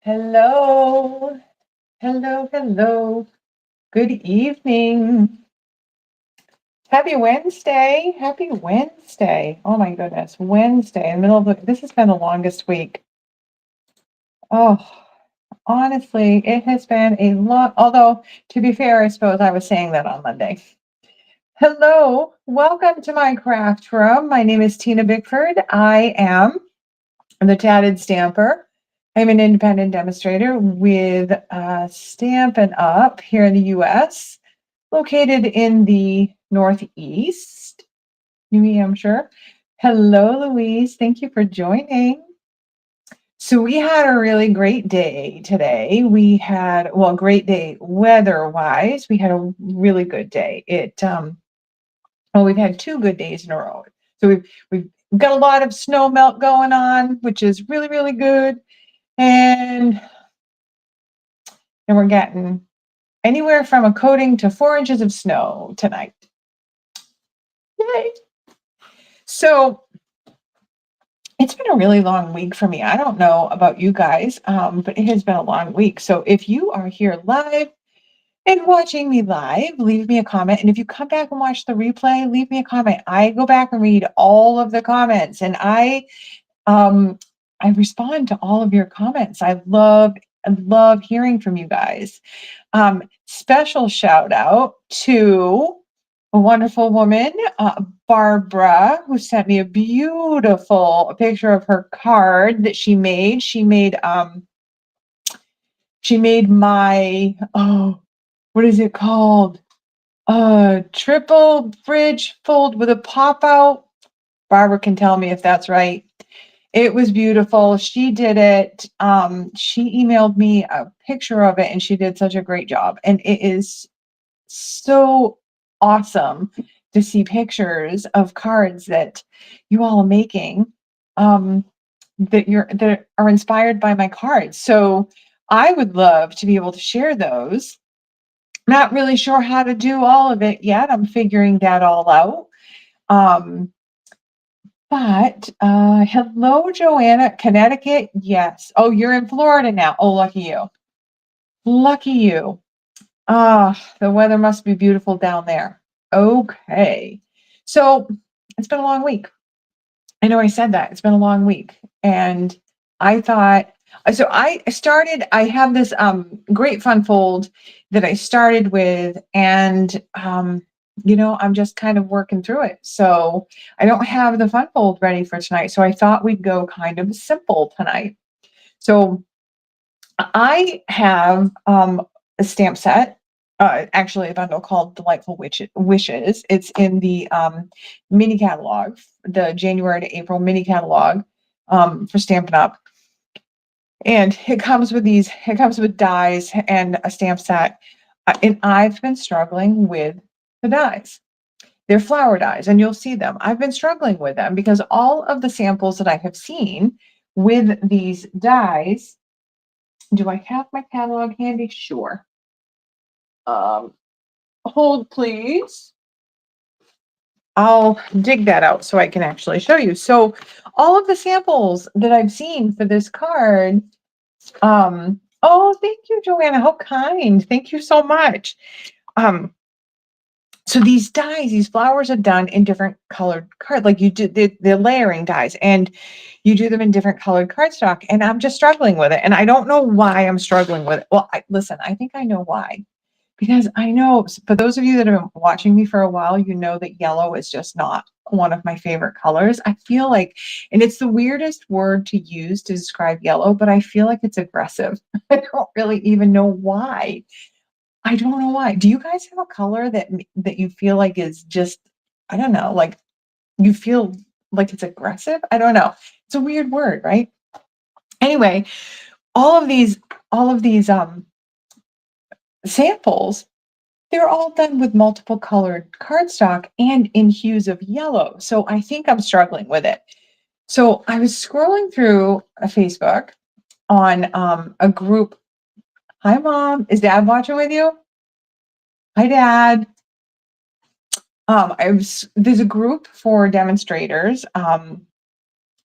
Hello, hello, hello. Good evening. Happy Wednesday. Happy Wednesday. Oh my goodness. Wednesday in the middle of this has been the longest week. Oh, honestly, it has been a lot. Although, to be fair, I suppose I was saying that on Monday. Hello, welcome to my craft room. My name is Tina Bickford. I am the Tatted Stamper. I'm an independent demonstrator with Stampin' Up here in the US, located in the Northeast, New Hampshire. Hello, Louise. Thank you for joining. So we had a really great day today. We had, well, great day weather-wise. We had a really good day. Well, we've had 2 good days in a row. So we've got a lot of snow melt going on, which is really, really good. And we're getting anywhere from a coating to 4 inches of snow tonight. Yay! So it's been a really long week for me. I don't know about you guys, but it has been a long week. So if you are here live and watching me live, leave me a comment. And if you come back and watch the replay, leave me a comment. I go back and read all of the comments, and I respond to all of your comments. I love hearing from you guys. Special shout out to a wonderful woman, Barbara, who sent me a beautiful picture of her card that she made. She made my, oh, what is it called? Triple bridge fold with a pop out. Barbara can tell me if that's right. It was beautiful. She did it. She emailed me a picture of it, and she did such a great job. And it is so awesome to see pictures of cards that you all are making, that are inspired by my cards. So I would love to be able to share those. Not really sure how to do all of it yet. I'm figuring that all out. Um, but hello, Joanna, Connecticut. Yes. Oh, you're in Florida now. Oh, lucky you. Lucky you. Ah, the weather must be beautiful down there. Okay. So it's been a long week. I know I said that. It's been a long week. And I thought, so I have this great fun fold that I started with, and I'm just kind of working through it. So I don't have the fun fold ready for tonight. So I thought we'd go kind of simple tonight. So I have a stamp set, actually a bundle called Delightful Wishes. It's in the mini catalog, the January to April mini catalog for Stampin' Up. And it comes with dies and a stamp set. And I've been struggling with the dies. They're flower dies, and you'll see them. I've been struggling with them because all of the samples that I have seen with these dies. Do I have my catalog handy? Sure. Um, Hold, please. I'll dig that out so I can actually show you. So all of the samples that I've seen for this card, oh, thank you, Joanna. How kind. Thank you so much. So these dies, these flowers are done in different colored card, like you do the layering dies, and you do them in different colored cardstock. And I'm just struggling with it. And I don't know why I'm struggling with it. Well, listen, I think I know why. Because I know, for those of you that have been watching me for a while, you know that yellow is just not one of my favorite colors. I feel like, and it's the weirdest word to use to describe yellow, but I feel like it's aggressive. I don't really even know why. I don't know why. Do you guys have a color that you feel like is just, I don't know, like you feel like it's aggressive? I don't know. It's a weird word, right? Anyway, all of these samples, they're all done with multiple colored cardstock and in hues of yellow. So I think I'm struggling with it. So I was scrolling through a Facebook on a group. Hi, Mom. Is Dad watching with you? Hi, Dad. There's a group for demonstrators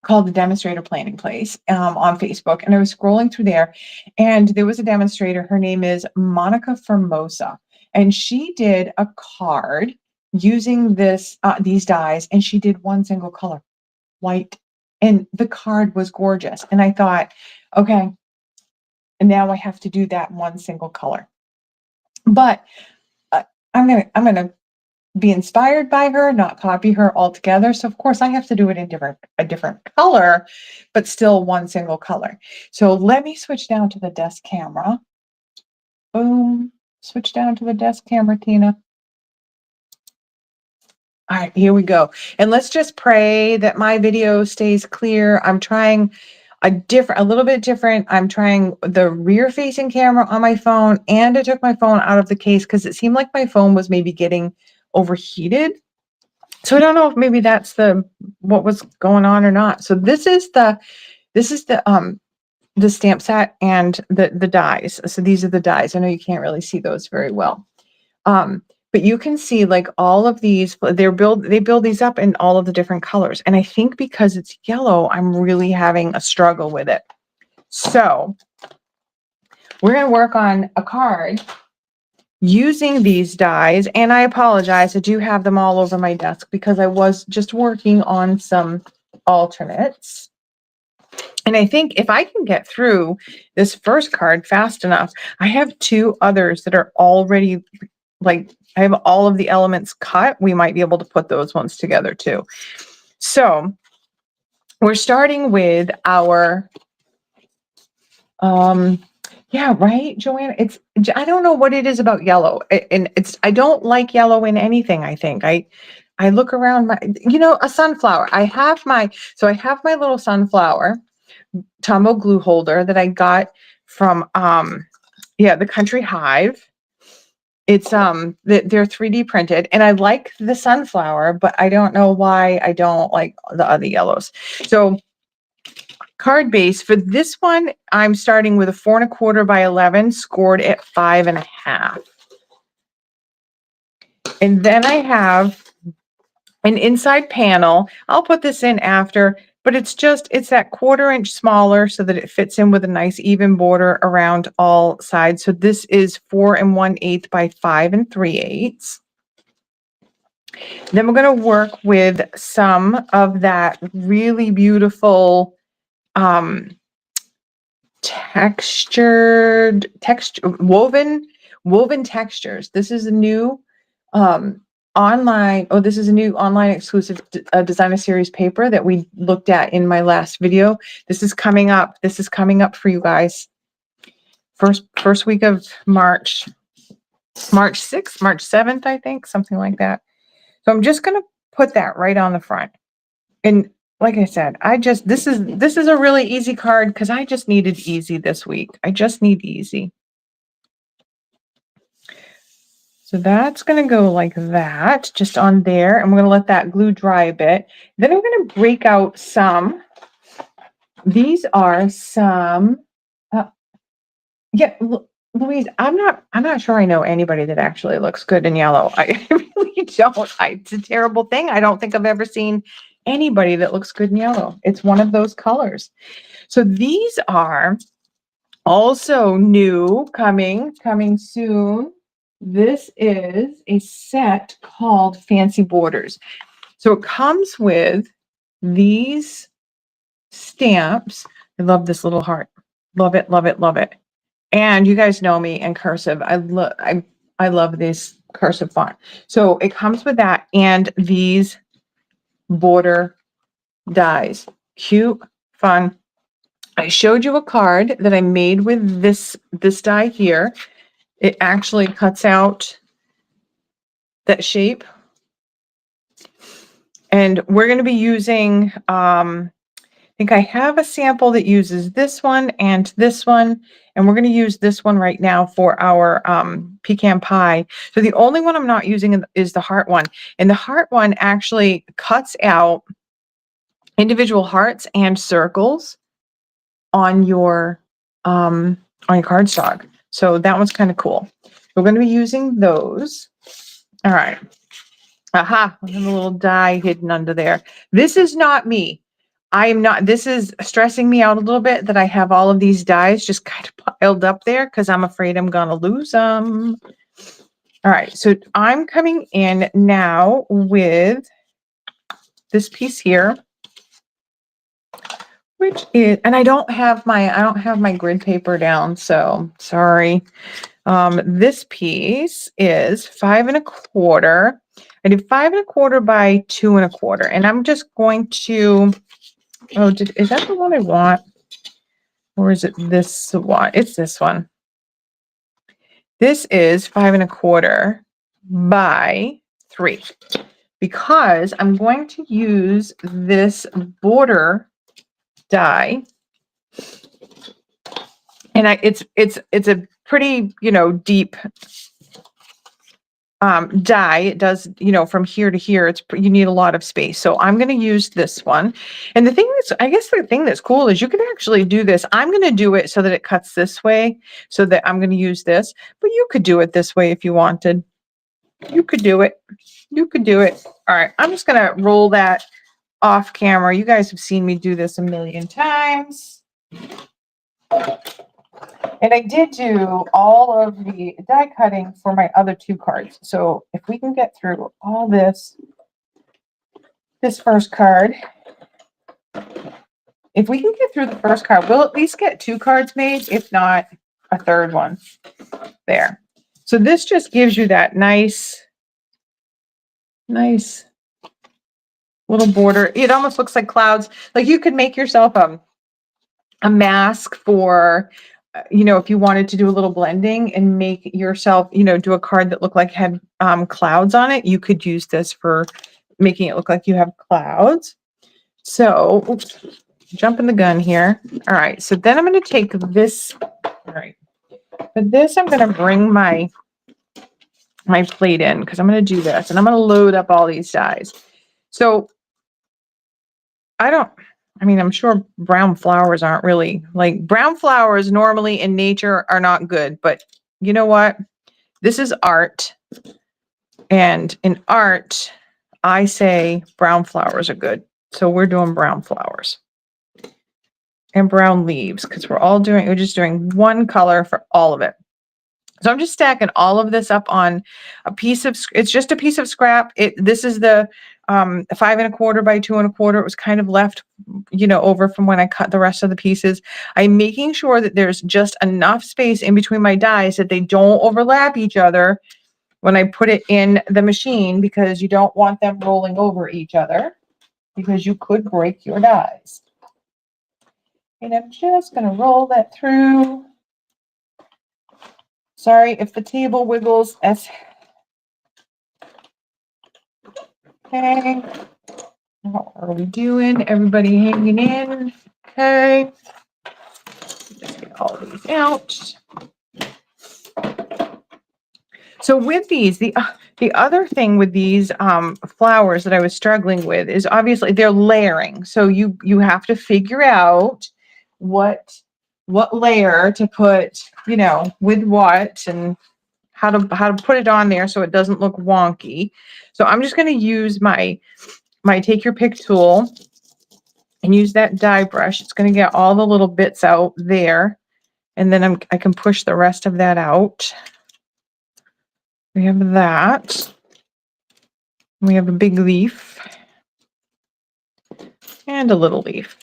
called the Demonstrator Planning Place on Facebook. And I was scrolling through there, and there was a demonstrator. Her name is Monica Formosa. And she did a card using these dies, and she did one single color, white. And the card was gorgeous. And I thought, okay, and now I have to do that one single color. But I'm gonna be inspired by her, not copy her altogether. So of course I have to do it in a different color, but still one single color. So let me switch down to the desk camera. Boom. Switch down to the desk camera, Tina. All right, here we go. And let's just pray that my video stays clear. I'm trying a little bit different. I'm trying the rear facing camera on my phone, and I took my phone out of the case because it seemed like my phone was maybe getting overheated. So I don't know if maybe that's what was going on or not. So this is the stamp set and the dies. So these are the dies. I know you can't really see those very well. But you can see like all of these, they build these up in all of the different colors. And I think because it's yellow, I'm really having a struggle with it. So we're going to work on a card using these dies. And I apologize, I do have them all over my desk because I was just working on some alternates. And I think if I can get through this first card fast enough, I have two others that are already like, I have all of the elements cut. We might be able to put those ones together too. So we're starting with our, yeah, right, Joanna. I don't know what it is about yellow. I don't like yellow in anything, I think. I look around a sunflower. I have my little sunflower Tombow glue holder that I got from, the Country Hive. It's they're 3D printed, and I like the sunflower, but I don't know why I don't like the other yellows. So card base for this one, I'm starting with a 4 1/4 by 11, scored at 5 1/2. And then I have an inside panel. I'll put this in after, but it's that 1/4 inch smaller so that it fits in with a nice even border around all sides. So this is 4 1/8 by 5 3/8. Then we're going to work with some of that really beautiful woven textures. This is a new online exclusive designer series paper that we looked at in my last video. This is coming up for you guys. First week of March 6th, March 7th, I think, something like that. So I'm just going to put that right on the front. And like I said, this is a really easy card because I just needed easy this week. I just need easy. So that's going to go like that, just on there. And we're going to let that glue dry a bit. Then I'm going to break out some. These are some, Louise, I'm not sure I know anybody that actually looks good in yellow. I really don't. It's a terrible thing. I don't think I've ever seen anybody that looks good in yellow. It's one of those colors. So these are also new, coming soon. This is a set called Fancy Borders. So it comes with these stamps. I love this little heart. Love it, love it, love it. And you guys know me in cursive. I love this cursive font. So it comes with that and these border dies. Cute, fun. I showed you a card that I made with this die here. It actually cuts out that shape. And we're going to be using, I think I have a sample that uses this one, and we're going to use this one right now for our pecan pie. So the only one I'm not using is the heart one. And the heart one actually cuts out individual hearts and circles on your cardstock. So that one's kind of cool. We're going to be using those. All right. Aha, I have a little die hidden under there. This is not me. I'm not, this is stressing me out a little bit that I have all of these dies just kind of piled up there because I'm afraid I'm going to lose them. All right, so I'm coming in now with this piece here, which is, and I don't have my grid paper down, so sorry. This piece is 5 1/4. I did 5 1/4 by 2 1/4, and I'm just going to, oh, is that the one I want? Or is it this one? It's this one. This is 5 1/4 by 3 because I'm going to use this border die, and it's a pretty, you know, deep die. It does, you know, from here to here, you need a lot of space. So I'm going to use this one. And the thing that's, I guess the thing that's cool is you can actually do this. I'm going to do it so that it cuts this way, so that I'm going to use this, but you could do it this way if you wanted. You could do it. You could do it. All right. I'm just going to roll that off camera. You guys have seen me do this a million times. And I did do all of the die cutting for my other 2 cards. So if we can get through all this first card, if we can get through the first card, we'll at least get 2 cards made, if not a third one there. So this just gives you that nice little border. It almost looks like clouds. Like you could make yourself a mask for, you know, if you wanted to do a little blending and make yourself, you know, do a card that looked like had clouds on it, you could use this for making it look like you have clouds. So, oops, jumping the gun here. All right, so then I'm going to take this. All right, for this, I'm going to bring my plate in because I'm going to do this, and I'm going to load up all these dies. So, I mean, I'm sure brown flowers aren't really, like, brown flowers normally in nature are not good, but you know what? This is art. And in art, I say brown flowers are good. So we're doing brown flowers and brown leaves because we're just doing one color for all of it. So I'm just stacking all of this up on a piece of, it's just a piece of scrap. This is the 5 1/4 by 2 1/4. It was kind of left, you know, over from when I cut the rest of the pieces. I'm making sure that there's just enough space in between my dies that they don't overlap each other when I put it in the machine, because you don't want them rolling over each other because you could break your dies. And I'm just going to roll that through. Sorry if the table wiggles. Okay. How are we doing? Everybody hanging in? Okay. Just get all these out. So with these, the other thing with these flowers that I was struggling with is obviously they're layering. So you have to figure out what layer to put, you know, with what, and how to put it on there so it doesn't look wonky. So I'm just going to use my take your pick tool and use that die brush. It's going to get all the little bits out there, and then I can push the rest of that out. We have that. We have a big leaf and a little leaf.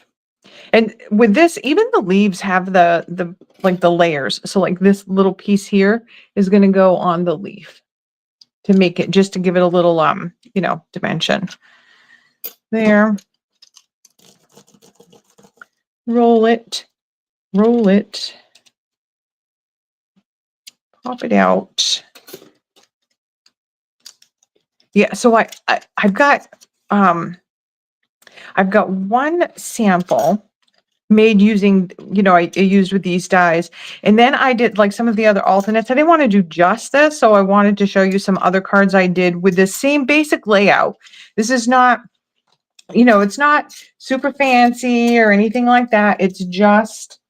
And with this, even the leaves have the like the layers. So like this little piece here is going to go on the leaf to make it, just to give it a little you know, dimension. There. Roll it. Roll it. Pop it out. Yeah, so I've got one sample made using, you know, I used with these dies, and then I did like some of the other alternates. I didn't want to do just this, so I wanted to show you some other cards I did with the same basic layout. This is not, you know, it's not super fancy or anything like that. It's just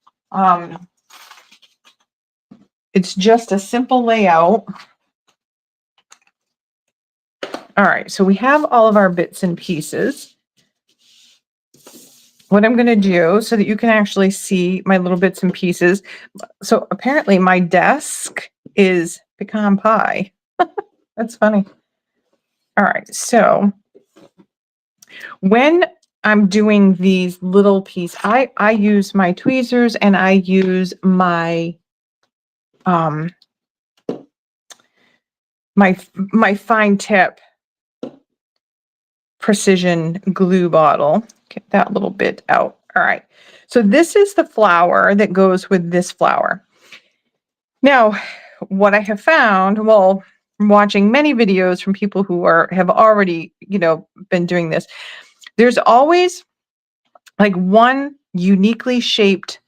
a simple layout. All right, so we have all of our bits and pieces. what I'm going to do so that you can actually see my little bits and pieces. So apparently my desk is pecan pie. That's funny. All right. So when I'm doing these little pieces, I use my tweezers and I use my my fine tip precision glue bottle. Get that little bit out. All right. So this is the flower that goes with this flower. Now, what I have found, well, from watching many videos from people who have already, been doing this, there's always like one uniquely shaped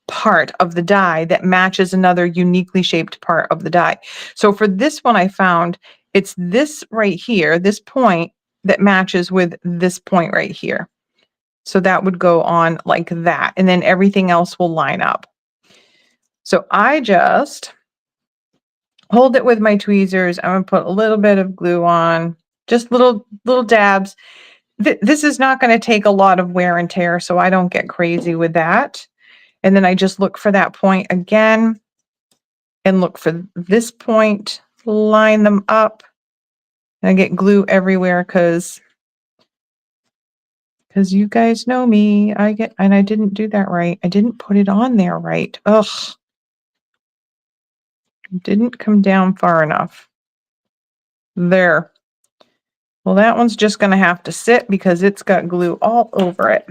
part of the die that matches another uniquely shaped part of the die. So for this one, I found it's this right here, this point that matches with this point right here. So that would go on like that, and then everything else will line up. So I just hold it with my tweezers. I'm going to put a little bit of glue on, just little dabs. This is not going to take a lot of wear and tear, so I don't get crazy with that. And then I just look for that point again and look for this point, line them up. And I get glue everywhere because you guys know me. And I didn't do that right. I didn't put it on there right. Ugh. Didn't come down far enough. There. Well, that one's just going to have to sit because it's got glue all over it.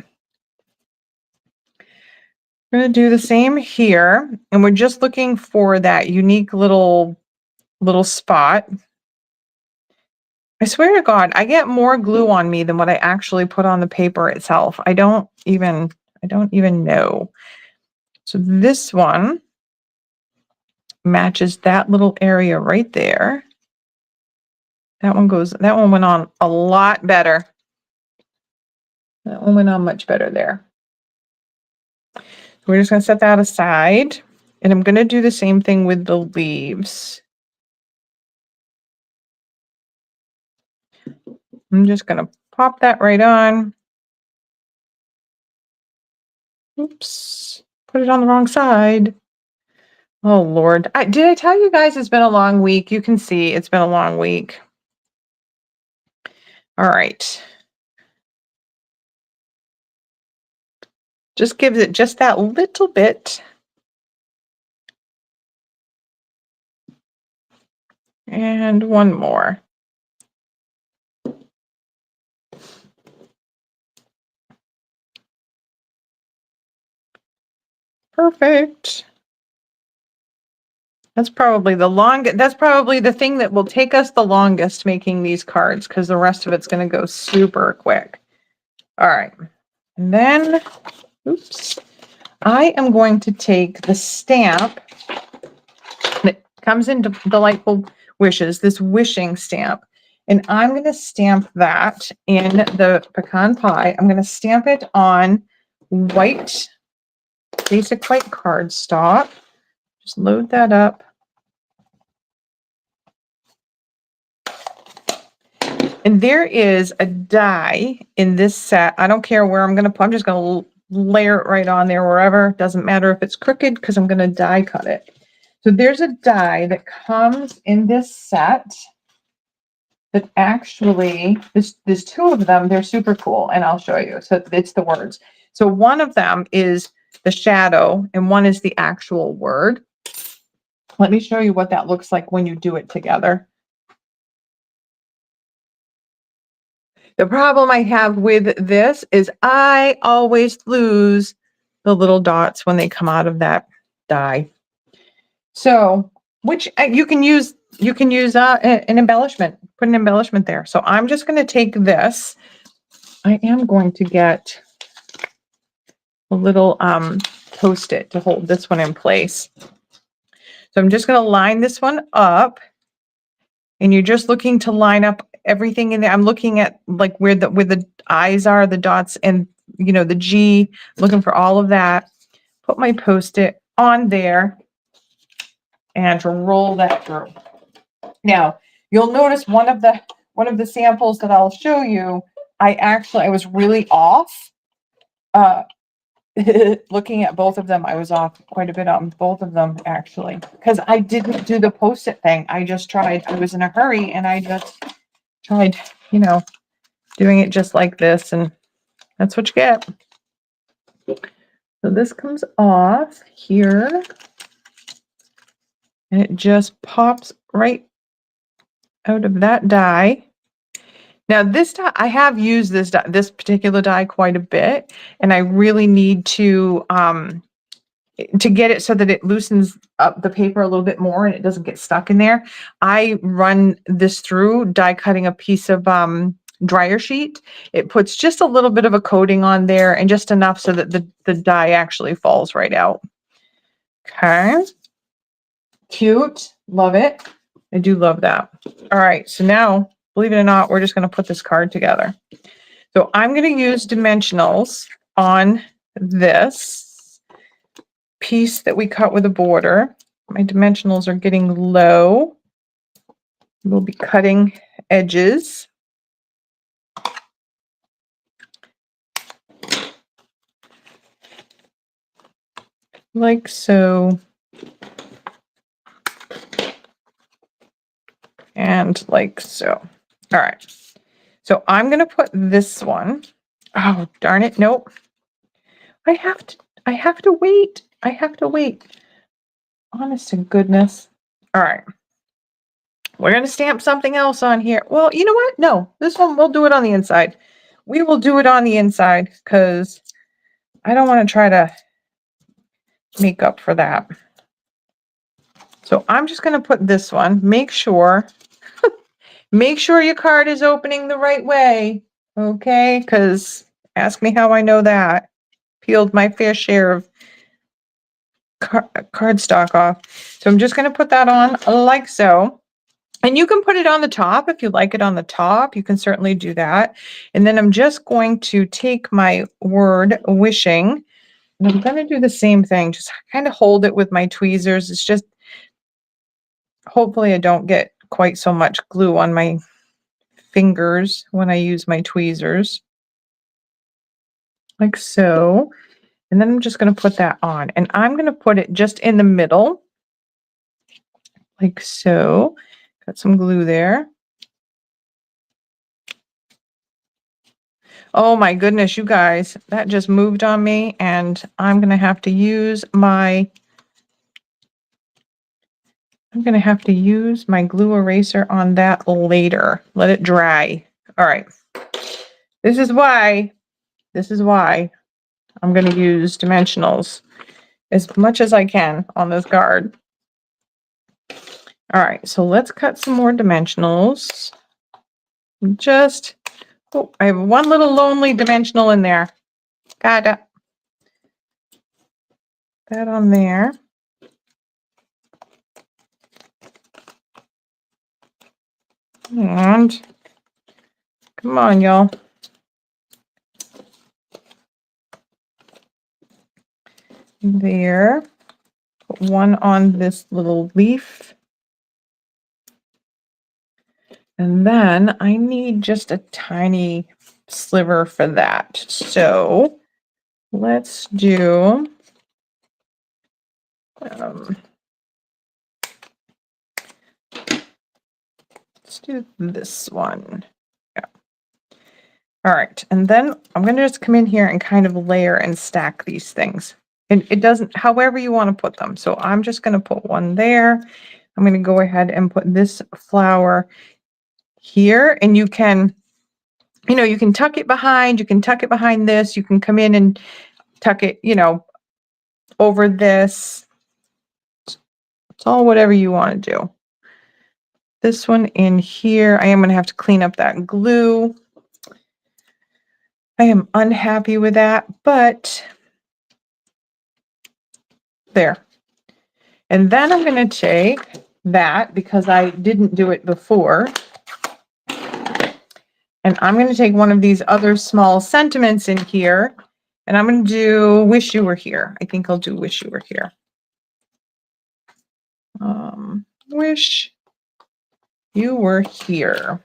We're going to do the same here, and we're just looking for that unique little spot. I swear to God, I get more glue on me than what I actually put on the paper itself. I don't even know. So this one matches that little area right there. That one went on a lot better. That one went on much better there. So we're just going to set that aside, and I'm going to do the same thing with the leaves. I'm just going to pop that right on. Oops, put it on the wrong side. Oh, Lord. Did I tell you guys it's been a long week? You can see it's been a long week. All right. Just gives it just that little bit. And one more. Perfect. That's probably the longest. That's probably the thing that will take us the longest making these cards, because the rest of it's going to go super quick. All right. And then, oops, I am going to take the stamp that comes in Delightful Wishes, this wishing stamp, and I'm going to stamp that in the pecan pie. I'm going to stamp it on white, basic white cardstock. Just load that up. And there is a die in this set. I don't care where I'm going to put. I'm just going to layer it right on there wherever. Doesn't matter if it's crooked because I'm going to die cut it. So there's a die that comes in this set that actually, there's two of them. They're super cool, and I'll show you. So it's the words. So one of them is the shadow, and one is the actual word. Let me show you what that looks like when you do it together. The problem I have with this is I always lose the little dots when they come out of that die. So, which you can use an embellishment, put an embellishment there. So I'm just going to take this. I am going to get a little Post-it to hold this one in place. So I'm just going to line this one up, and you're just looking to line up everything in there. I'm looking at like where the eyes are, the dots, and the G, looking for all of that. Put my Post-it on there and roll that through. Now, you'll notice one of the samples that I'll show you, I was really off. uh, looking at both of them, I was off quite a bit on both of them actually, because I didn't do the post-it thing. I just tried. I was in a hurry and I just tried, you know, doing it just like this, and that's what you get. So this comes off here and it just pops right out of that die. Now this die, I have used this particular die quite a bit, and I really need to get it so that it loosens up the paper a little bit more and it doesn't get stuck in there. I run this through die cutting a piece of dryer sheet. It puts just a little bit of a coating on there and just enough so that the die actually falls right out. Okay. Cute. Love it. I do love that. All right. So now, believe it or not, we're just going to put this card together. So I'm going to use dimensionals on this piece that we cut with a border. My dimensionals are getting low. We'll be cutting edges. Like so. And like so. All right. So I'm going to put this one. Oh, darn it. Nope. I have to wait. I have to wait. Honest to goodness. All right. We're going to stamp something else on here. Well, you know what? No, this one, we'll do it on the inside. We will do it on the inside because I don't want to try to make up for that. So I'm just going to put this one. Make sure your card is opening the right way. Okay? Because ask me how I know that. Peeled my fair share of cardstock off. So I'm just going to put that on like so. And you can put it on the top if you like it on the top. You can certainly do that. And then I'm just going to take my word wishing, and I'm going to do the same thing. Just kind of hold it with my tweezers. It's just, hopefully I don't get quite so much glue on my fingers when I use my tweezers. Like so. And then I'm just going to put that on. And I'm going to put it just in the middle. Like so. Got some glue there. Oh my goodness, you guys, that just moved on me, and I'm going to have to use my glue eraser on that later. Let it dry. All right. This is why I'm going to use dimensionals as much as I can on this card. All right, so let's cut some more dimensionals. Just, oh, I have one little lonely dimensional in there. Got it. That on there. And come on, y'all. There. Put one on this little leaf. And then I need just a tiny sliver for that. So let's do this one. Yeah. All right. And then I'm going to just come in here and kind of layer and stack these things. And it doesn't, however you want to put them. So I'm just going to put one there. I'm going to go ahead and put this flower here, and you can, you can tuck it behind, this, you can come in and tuck it, over this. It's all whatever you want to do. This one in here, I am going to have to clean up that glue. I am unhappy with that, but there. And then I'm going to take that, because I didn't do it before, and I'm going to take one of these other small sentiments in here, and I'm going to do Wish You Were Here. I think I'll do Wish You Were Here. Wish you were here.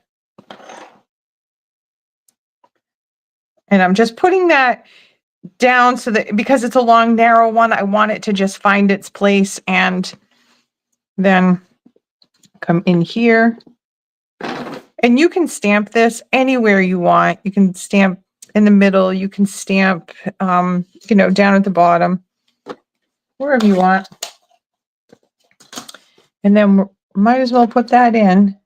And I'm just putting that down so that, because it's a long, narrow one, I want it to just find its place and then come in here. And you can stamp this anywhere you want. You can stamp in the middle. You can stamp, you know, down at the bottom, wherever you want. And then we might as well put that in.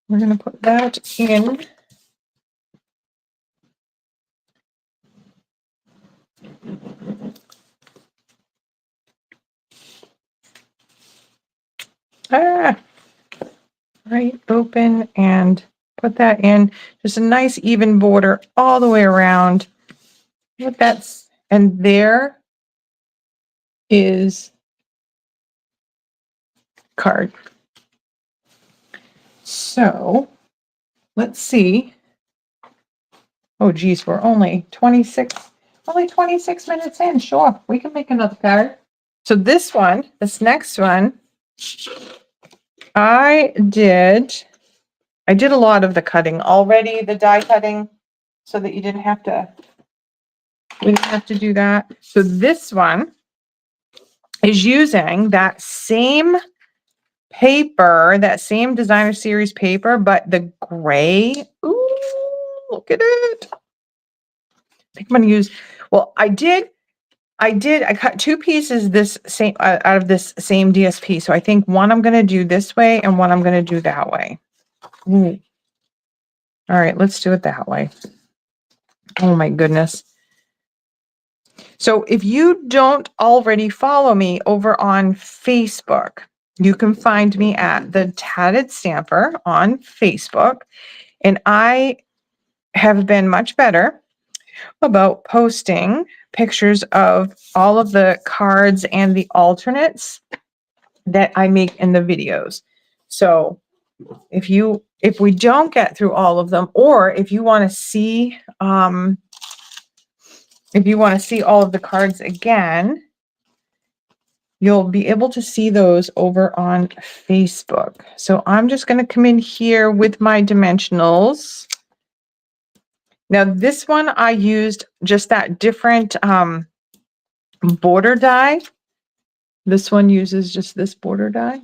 We're going to put that in. Right, open and put that in. Just a nice even border all the way around. Look, that's, and there is card. So let's see. Oh geez, we're only 26 minutes in. Sure, we can make another card. So this one, this next one, I did a lot of the cutting already, the die cutting, so that you didn't have to, we didn't have to do that. So this one is using that same paper, that same designer series paper, but the gray. Ooh, look at it. I think I'm going to use, well, I cut two pieces this same out of this same DSP. So I think one I'm going to do this way and one I'm going to do that way. Ooh. All right, let's do it that way. Oh my goodness. So if you don't already follow me over on Facebook, you can find me at the Tatted Stamper on Facebook. And I have been much better about posting pictures of all of the cards and the alternates that I make in the videos. So if we don't get through all of them, or if you want to see all of the cards again, you'll be able to see those over on Facebook. So I'm just going to come in here with my dimensionals. Now this one I used just that different border die. This one uses just this border die.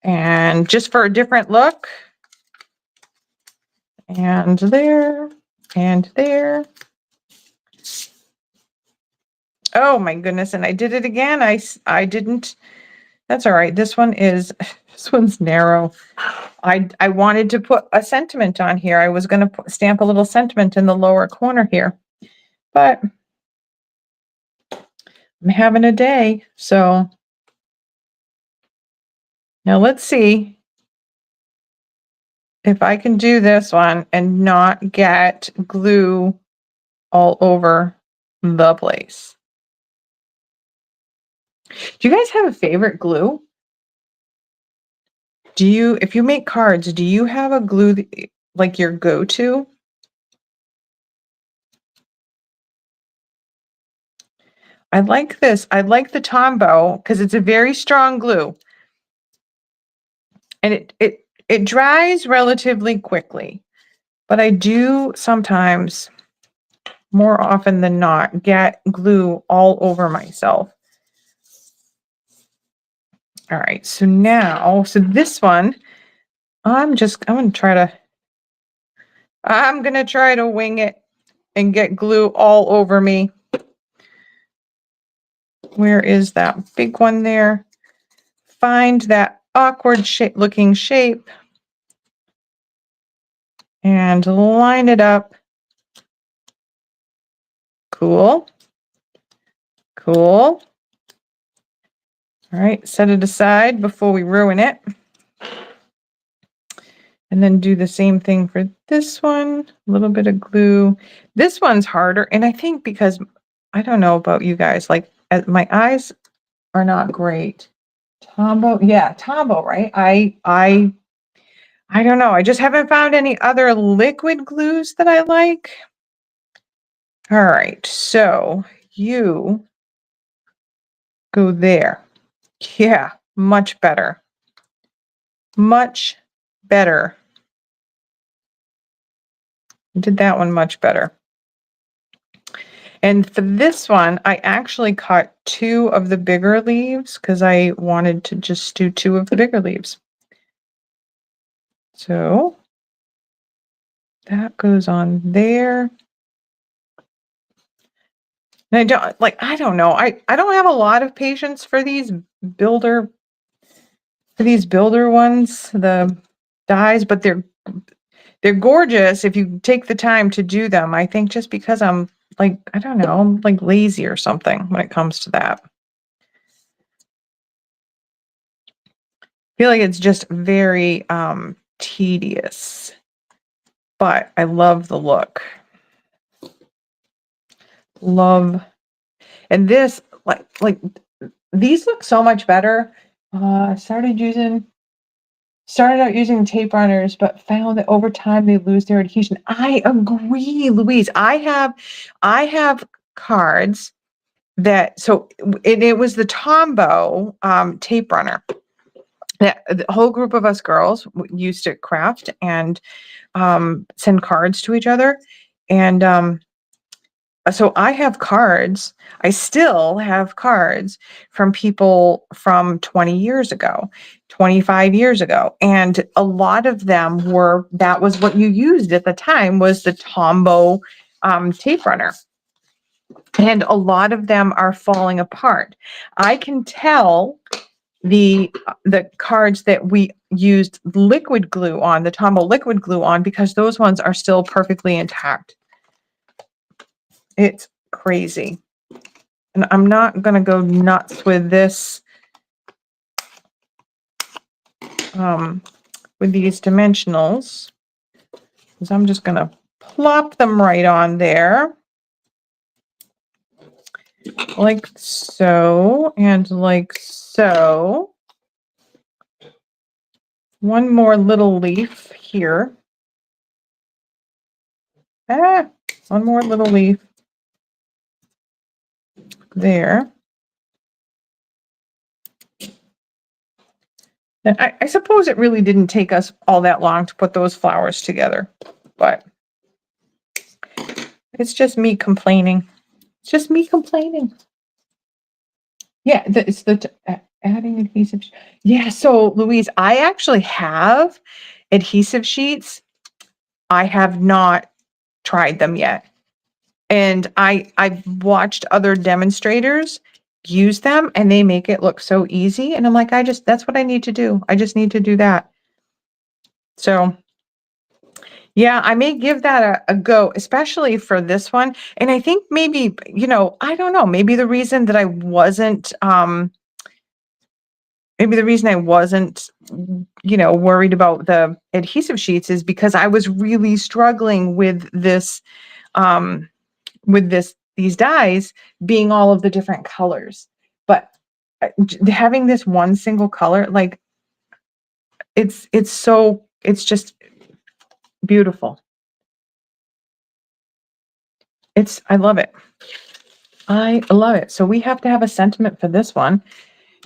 And just for a different look. And there, and there. Oh my goodness, and I did it again. I didn't, that's all right. This one's narrow. I wanted to put a sentiment on here. I was going to stamp a little sentiment in the lower corner here, but I'm having a day. So now let's see if I can do this one and not get glue all over the place. Do you guys have a favorite glue? If you make cards, do you have a glue like your go-to? I like this. I like the Tombow because it's a very strong glue. And it dries relatively quickly. But I do sometimes, more often than not, get glue all over myself. All right, so now, this one, I'm gonna try to wing it and get glue all over me. Where is that big one there? Find that awkward looking shape and line it up. Cool. Cool. All right, set it aside before we ruin it. And then do the same thing for this one. A little bit of glue. This one's harder. And I think because, I don't know about you guys, like my eyes are not great. Tombow, yeah, Tombow, right? I don't know. I just haven't found any other liquid glues that I like. All right, so you go there. Yeah, much better. Much better. Did that one much better. And for this one, I actually cut 2 of the bigger leaves because I wanted to just do 2 of the bigger leaves. So that goes on there. And I don't know. I don't have a lot of patience for these builder ones, the dies, but they're gorgeous if you take the time to do them. I think just because I'm like, I don't know, I'm like lazy or something when it comes to that. I feel like it's just very tedious, but I love the look. Love, and this like these look so much better. Started out using tape runners, but found that over time they lose their adhesion. I agree, Louise. I have cards that, so it was the Tombow tape runner that the whole group of us girls used to craft and send cards to each other. And so I have cards. I still have cards from people from 20 years ago, 25 years ago. And a lot of them that was what you used at the time, was the Tombow tape runner. And a lot of them are falling apart. I can tell the cards that we used liquid glue on, the Tombow liquid glue on, because those ones are still perfectly intact. It's crazy. And I'm not going to go nuts with this, with these dimensionals, because I'm just going to plop them right on there. Like so, and like so. One more little leaf here. One more little leaf there. And I suppose it really didn't take us all that long to put those flowers together, but it's just me complaining. It's just me complaining. Yeah, it's the adding adhesive. Yeah, so Louise, I actually have adhesive sheets. I have not tried them yet. And I've watched other demonstrators use them and they make it look so easy. And I'm like, that's what I need to do. I just need to do that. So yeah, I may give that a go, especially for this one. And I think maybe, I don't know, maybe the reason that I wasn't, worried about the adhesive sheets is because I was really struggling with this, these dies being all of the different colors. But having this one single color, like it's just beautiful. I love it. I love it. So we have to have a sentiment for this one.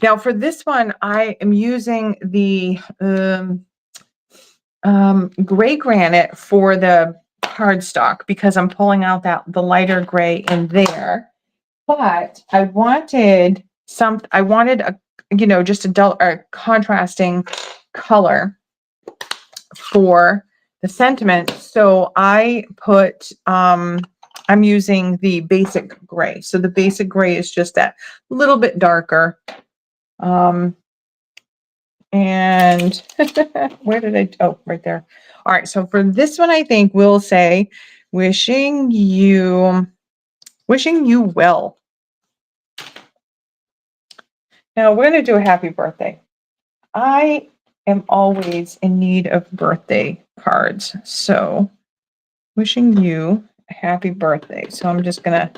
Now for this one, I am using the gray granite for the cardstock because I'm pulling out the lighter gray in there. But I wanted just a contrasting color for the sentiment. So I put I'm using the basic gray. So the basic gray is just that little bit darker. And where did oh, right there. All right, so for this one, I think we'll say wishing you well. Now we're going to do a happy birthday. I am always in need of birthday cards. So wishing you a happy birthday. So I'm just going to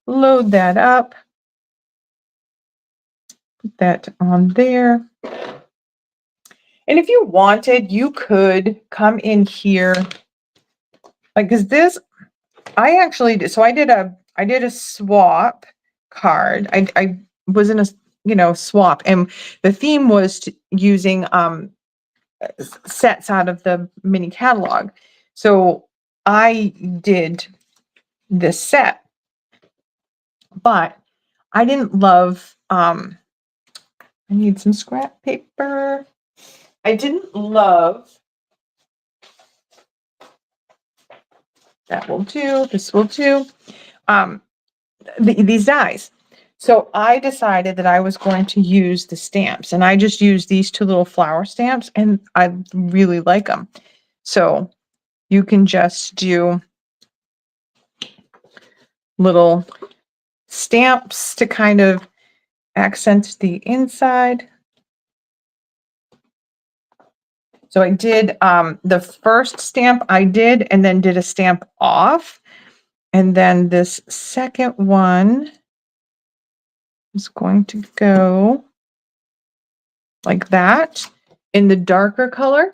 load that up. Put that on there. And if you wanted, you could come in here, like, because this, I actually did. So I did a swap card. I was in a swap, and the theme was using sets out of the mini catalog. So I did this set, but I didn't love, I need some scrap paper. I didn't love, that will do, this will do, these dies. So I decided that I was going to use the stamps, and I just used these two little flower stamps, and I really like them. So you can just do little stamps to kind of accent the inside. So I did the first stamp I did, and then did a stamp off. And then this second one is going to go like that in the darker color.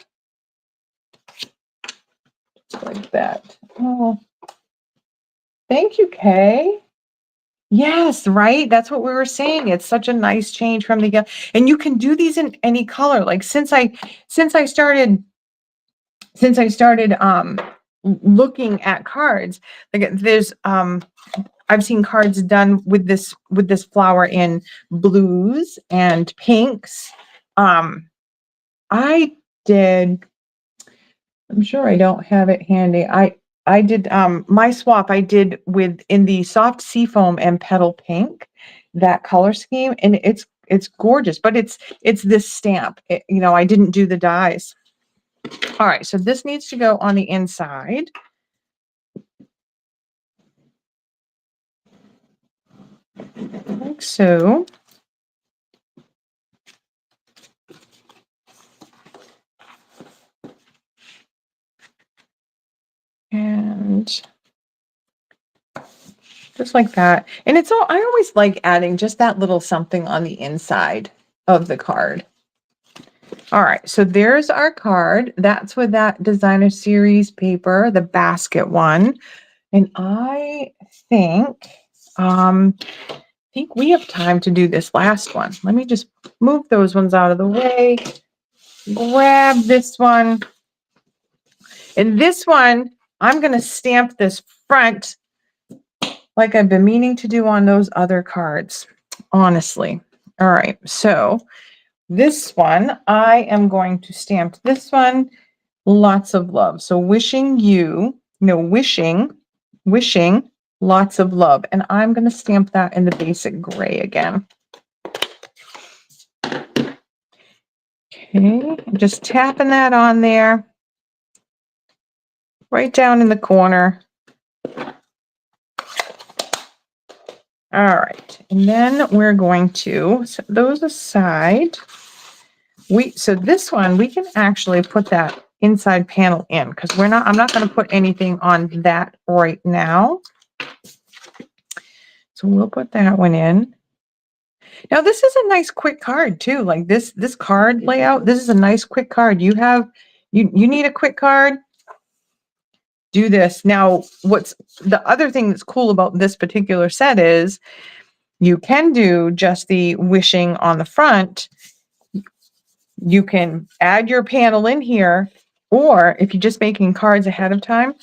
Like that. Oh, thank you, Kay. Yes, right. That's what we were saying. It's such a nice change from the, and you can do these in any color. Like since I started looking at cards, like there's I've seen cards done with this flower in blues and pinks. I did, I'm sure I don't have it handy. I did my swap I did with in the soft seafoam and petal pink, that color scheme, and it's gorgeous, but it's this stamp. You know, I didn't do the dies. All right, so this needs to go on the inside. Like so. And just like that. And it's all, I always like adding just that little something on the inside of the card. All right, so there's our card. That's with that designer series paper, the basket one. And I think we have time to do this last one. Let me just move those ones out of the way. Grab this one. And this one, I'm going to stamp this front like I've been meaning to do on those other cards, honestly. All right, so this one, I am going to stamp this one, lots of love. So wishing you, wishing lots of love. And I'm going to stamp that in the basic gray again. Okay, I'm just tapping that on there, right down in the corner. All right, and then we're going to set those aside. So this one, we can actually put that inside panel in, because I'm not going to put anything on that right now. So we'll put that one in. Now this is a nice quick card too. Like this card layout, this is a nice quick card. You need a quick card, do this. Now, what's the other thing that's cool about this particular set is you can do just the wishing on the front. You can add your panel in here, or if you're just making cards ahead of time,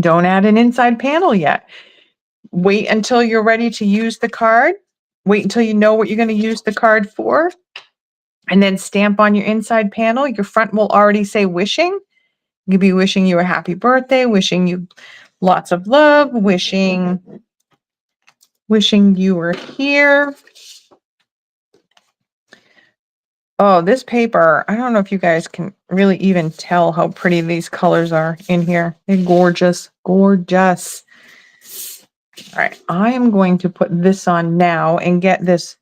don't add an inside panel yet. Wait until you're ready to use the card. Wait until you know what you're going to use the card for, and then stamp on your inside panel. Your front will already say wishing. You'll be wishing you a happy birthday, wishing you lots of love, wishing you were here. Oh, this paper, I don't know if you guys can really even tell how pretty these colors are in here. They're gorgeous, gorgeous. All right, I am going to put this on now and get this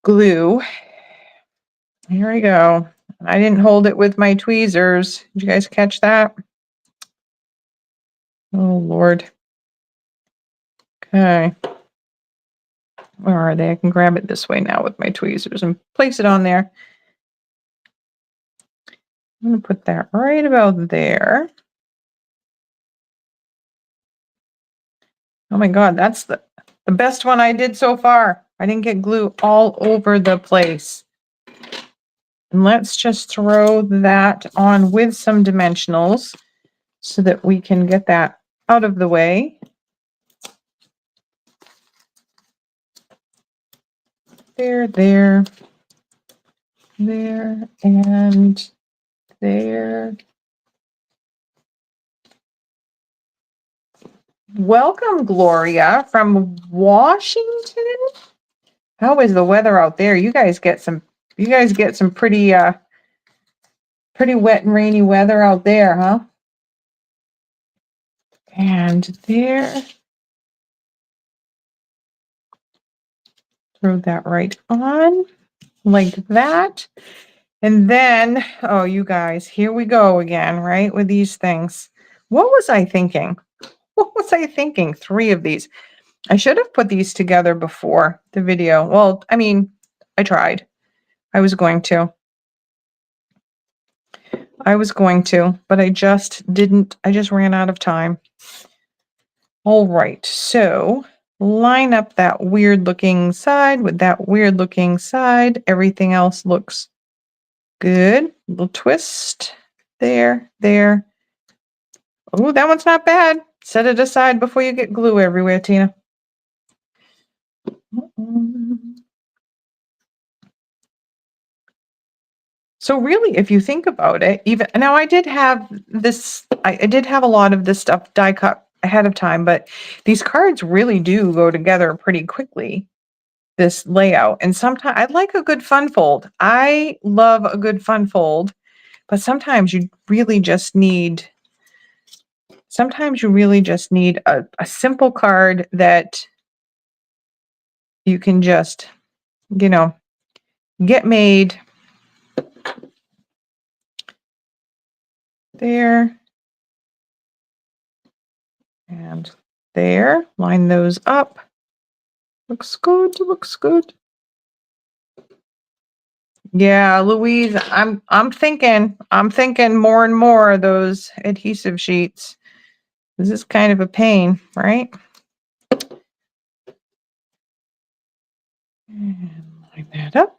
glue. Here we go. I didn't hold it with my tweezers. Did you guys catch that? Oh, Lord. Okay. Where are they? I can grab it this way now with my tweezers and place it on there. I'm going to put that right about there. Oh my God, that's the best one I did so far. I didn't get glue all over the place. And let's just throw that on with some dimensionals so that we can get that out of the way. there, there, there, and there. Welcome, Gloria from Washington. How is the weather out there? You guys get some pretty pretty wet and rainy weather out there, huh? And there. Throw that right on like that. And then, oh, you guys, here we go again, right? With these things. What was I thinking? What was I thinking? 3 of these. I should have put these together before the video. Well, I mean, I tried. I was going to. But I just didn't. I just ran out of time. All right, so line up that weird looking side with that weird looking side. Everything else looks good. Little twist. There, there. Oh, that one's not bad. Set it aside before you get glue everywhere, Tina. So really, if you think about it, even now I did have this, I did have a lot of this stuff die cut ahead of time, but these cards really do go together pretty quickly, this layout. And sometimes I like a good fun fold. I love a good fun fold, but sometimes you really just need a simple card that you can just, you know, get made. There. And there. Line those up. Looks good, looks good. Yeah, Louise, I'm thinking more and more of those adhesive sheets. This is kind of a pain, right? And line that up.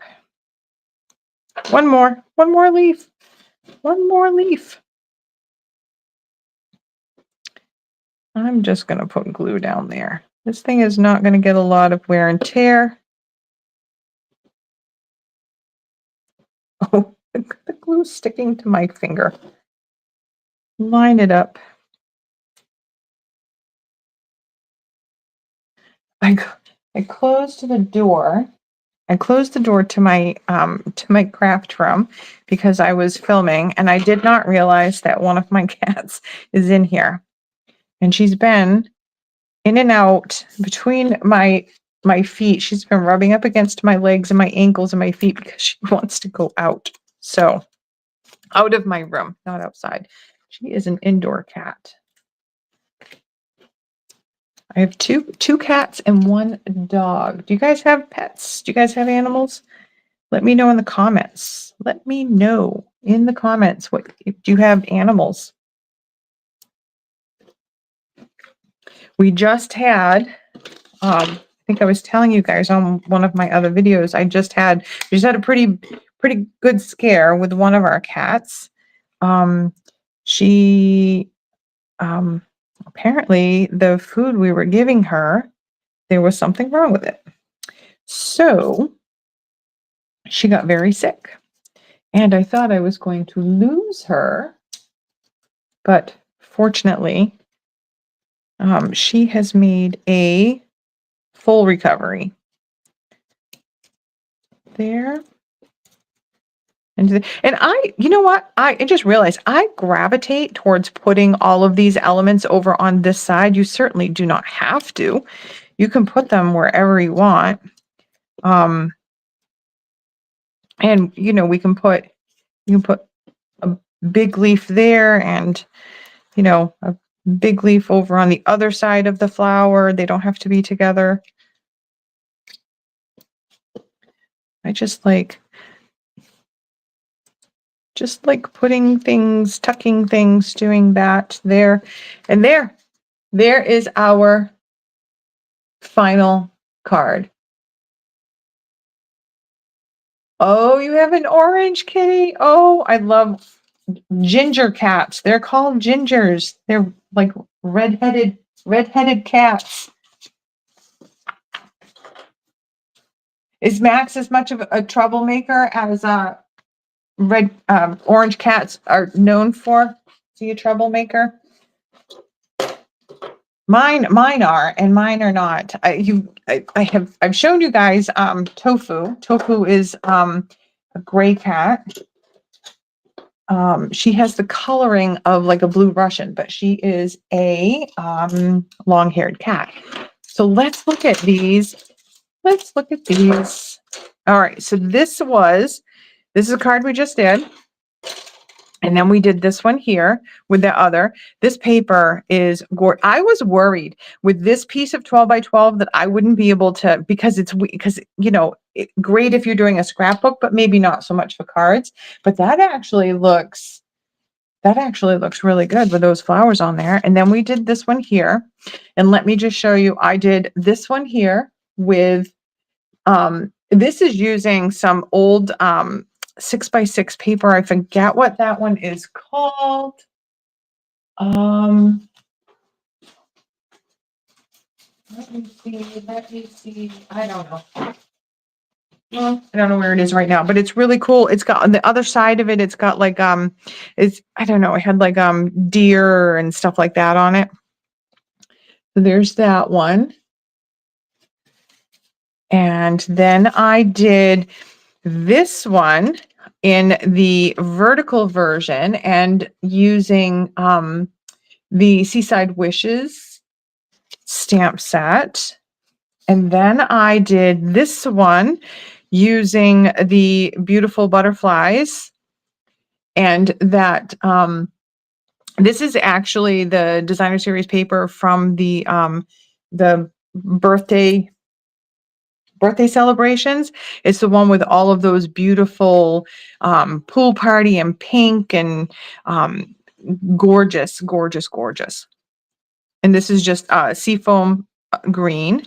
One more leaf. One more leaf. I'm just going to put glue down there. This thing is not going to get a lot of wear and tear. Oh, the glue's sticking to my finger. Line it up. I closed the door. I closed the door to my craft room because I was filming, and I did not realize that one of my cats is in here, and she's been in and out between my feet. She's been rubbing up against my legs and my ankles and my feet because she wants to go out. So out of my room, not outside. She is an indoor cat. I have two cats and 1 dog. Do you guys have pets? Do you guys have animals? Let me know in the comments. Let me know in the comments what if you have animals. We just had, I think I was telling you guys on one of my other videos, we just had a pretty good scare with one of our cats. She apparently the food we were giving her, there was something wrong with it. So she got very sick, and I thought I was going to lose her, but fortunately, she has made a full recovery. There. And I, you know what? I just realized I gravitate towards putting all of these elements over on this side. You certainly do not have to. You can put them wherever you want. And you know, you can put a big leaf there, and you know, a big leaf over on the other side of the flower. They don't have to be together. I just like putting things, tucking things, doing that there. And there is our final card. Oh, you have an orange kitty. Oh, I love ginger cats. They're called gingers. They're like red-headed cats. Is Max as much of a troublemaker as orange cats are known for? Is he a troublemaker? Mine are, and mine are not. I've shown you guys Tofu. Tofu is a gray cat. She has the coloring of like a blue Russian, but she is a long-haired cat. So let's look at these. Let's look at these. All right, so this is a card we just did. And then we did this one here with the other. This paper is gorgeous. I was worried with this piece of 12 by 12 that I wouldn't be able to, because you know, great if you're doing a scrapbook, but maybe not so much for cards. But that actually looks really good with those flowers on there. And then we did this one here. And let me just show you, I did this one here with, this is using some old 6x6 paper. I forget what that one is called. Let me see. I don't know. Well, I don't know where it is right now, but it's really cool. It's got on the other side of it, it's got like it's, I don't know, it had like deer and stuff like that on it. So there's that one. And then I did this one in the vertical version and using the Seaside Wishes stamp set. And then I did this one using the beautiful butterflies, and that this is actually the designer series paper from the birthday celebrations. It's the one with all of those beautiful pool party and pink and gorgeous, gorgeous, gorgeous. And this is just seafoam green.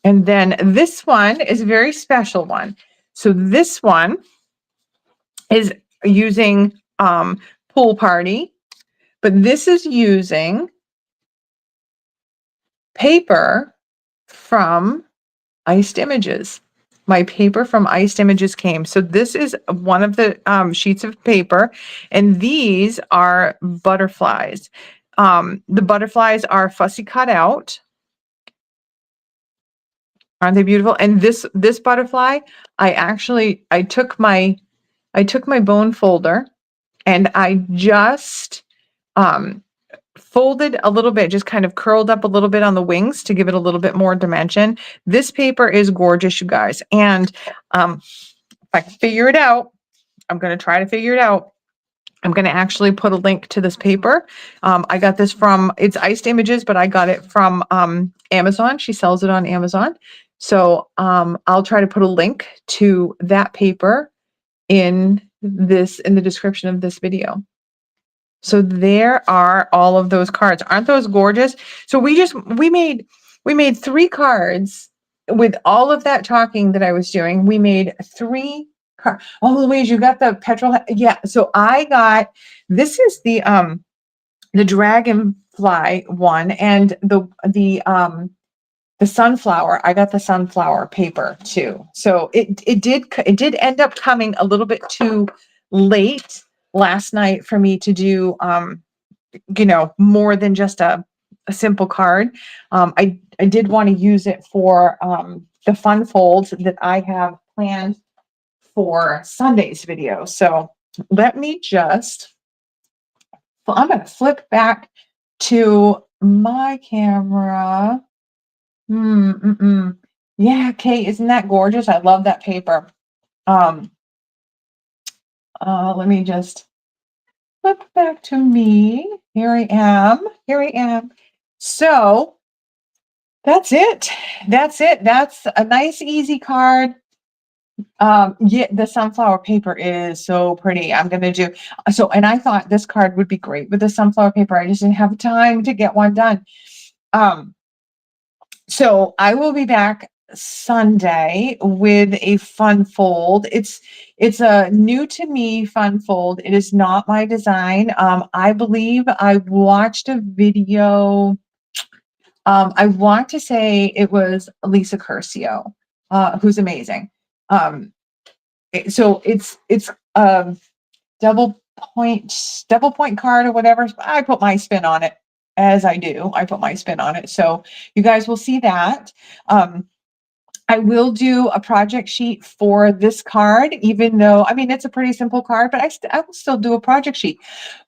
And then this one is a very special one. So this one is using pool party, but this is using paper from Iced Images. My paper from Iced Images came. So this is one of the sheets of paper, and these are butterflies. The butterflies are fussy cut out. Aren't they beautiful? And this butterfly, I took my bone folder and I just folded a little bit, just kind of curled up a little bit on the wings to give it a little bit more dimension. This paper is gorgeous, you guys. And if I can figure it out, I'm going to try to figure it out. I'm going to actually put a link to this paper. I got this from, it's Iced Images, but I got it from Amazon. She sells it on Amazon. So I'll try to put a link to that paper in the description of this video. So there are all of those cards. Aren't those gorgeous? So we made 3 cards with all of that talking that I was doing. We made 3 cards. Oh, Louise, you got the petrol. Yeah. So I got, this is the dragonfly one, and the sunflower. I got the sunflower paper too. So it did end up coming a little bit too late last night for me to do you know, more than just a simple card. I did want to use it for the fun folds that I have planned for Sunday's video. So let me just, well, I'm going to flip back to my camera. Yeah, Kate, isn't that gorgeous? I love that paper. Let me just flip back to me. Here I am. Here I am. So that's it. That's it. That's a nice, easy card. Yeah, the sunflower paper is so pretty. I'm going to do so. And I thought this card would be great with the sunflower paper. I just didn't have time to get one done. So I will be back Sunday with a fun fold. It's a new to me fun fold. It is not my design. I believe I watched a video. I want to say it was Lisa Curcio. who's amazing. Um, so it's a double double point card or whatever. I put my spin on it, as I do. I put my spin on it. So you guys will see that. I will do a project sheet for this card, even though, I mean, it's a pretty simple card, but I will still do a project sheet.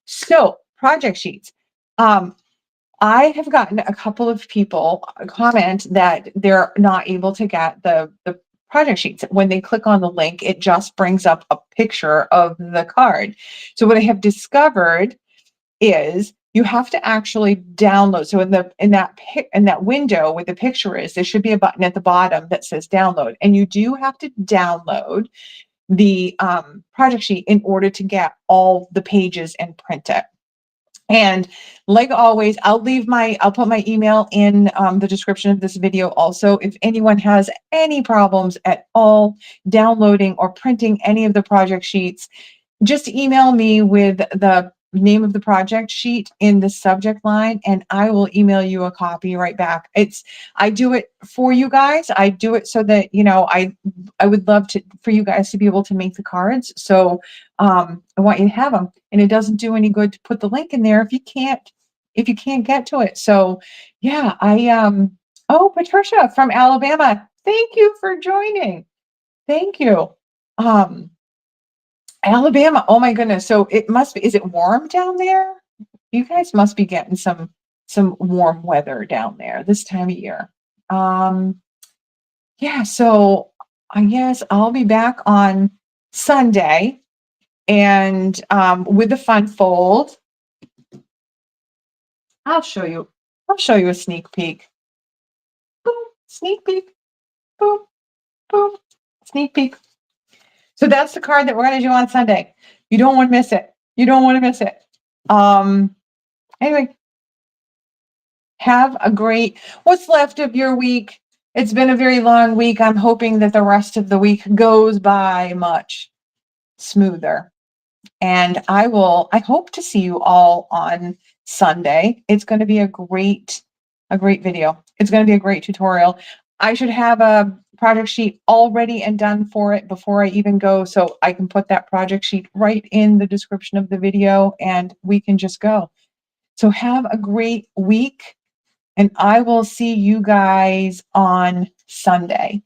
So project sheets. I have gotten a couple of people comment that they're not able to get the project sheets. When they click on the link, it just brings up a picture of the card. So what I have discovered is you have to actually download. So in that window where the picture is, there should be a button at the bottom that says download, and you do have to download the project sheet in order to get all the pages and print it. And like always, I'll put my email in the description of this video also. If anyone has any problems at all downloading or printing any of the project sheets, just email me with the name of the project sheet in the subject line, and I will email you a copy right back. I do it for you guys. I do it so that, you know, I would love for you guys to be able to make the cards. So I want you to have them, and it doesn't do any good to put the link in there if you can't get to it. So yeah, oh, Patricia from Alabama, thank you for joining. Thank you. Alabama, oh my goodness. So it must be, is it warm down there? You guys must be getting some warm weather down there this time of year. Yeah, so I guess I'll be back on Sunday, and with the fun fold, I'll show you. I'll show you a sneak peek. Boom, sneak peek. Boom, boom, sneak peek. So that's the card that we're going to do on Sunday. You don't want to miss it. You don't want to miss it. Anyway, have a great, what's left of your week. It's been a very long week. I'm hoping that the rest of the week goes by much smoother. And I hope to see you all on Sunday. It's going to be a great video. It's going to be a great tutorial. I should have a project sheet all ready and done for it before I even go, so I can put that project sheet right in the description of the video and we can just go. So have a great week, and I will see you guys on Sunday.